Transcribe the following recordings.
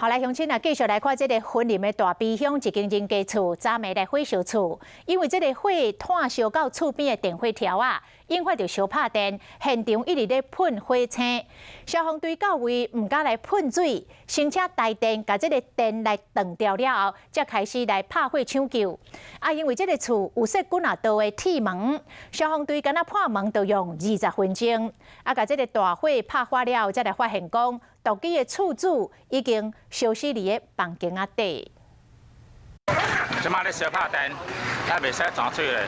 后来乡亲啊，继续来看这个森林的大悲乡一间人家厝，昨暝来火烧厝，因为这个火炭烧到厝边的电火条啊，引发着烧拍电，现场一直咧喷火星。消防队到位，唔敢来喷水，先请台电把这个电来断掉了后，才开始来拍火抢救。啊，因为这个厝有设几啊道的铁门，消防队敢若破门就用20分钟，啊，把这个大火拍花了后，才来发现讲。 独居的厝主已经消失伫个房间仔底。即马咧烧拍电，还袂使转水咧。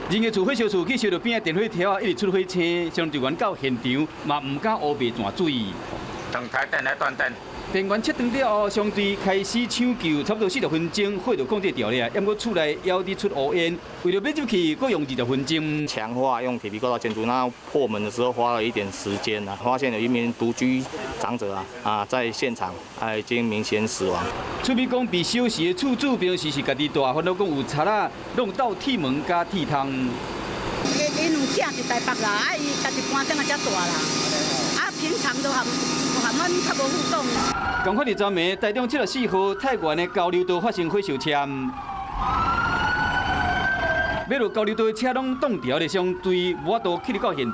人家厝火烧厝去烧到边仔电火条啊，一直出火青，消防队员到现场嘛唔敢乌白转水。等台电来断电。 电源切断了后，消防队开始抢救，差不多40分钟，火就控制掉了。不过厝内还伫出乌烟，为了要入去，搁用20分钟。强化用铁皮构造建筑，那破门的时候花了一点时间啊，发现有一名独居长者在现场已经明显死亡。厝边讲被烧死的厝主表示是家己大，烦恼讲有贼仔弄到铁门加铁窗。因有囝伫台北啦，伊家己搬怎啊遮大啦，平常都含阮较无互动。同款伫昨暝，台中74号太原的交流道发生火烧车，要落交流道的车拢冻掉咧，消防队无法度去到现场，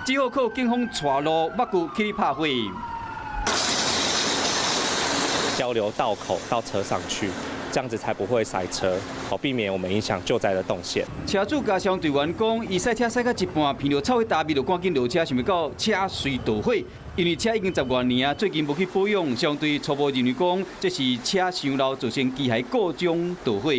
只好靠警方带路挖掘去拍火。交流道口到车上去。 这样子才不会塞车，避免我们影响救灾的动线。车主甲消防队员讲，伊赛车赛到一半，闻到臭味大味，就赶紧落车，想要到车随导火。因为车已经10多年啊，最近无去保养，消防队初步认为讲，这是车伤老造成机械故障导火。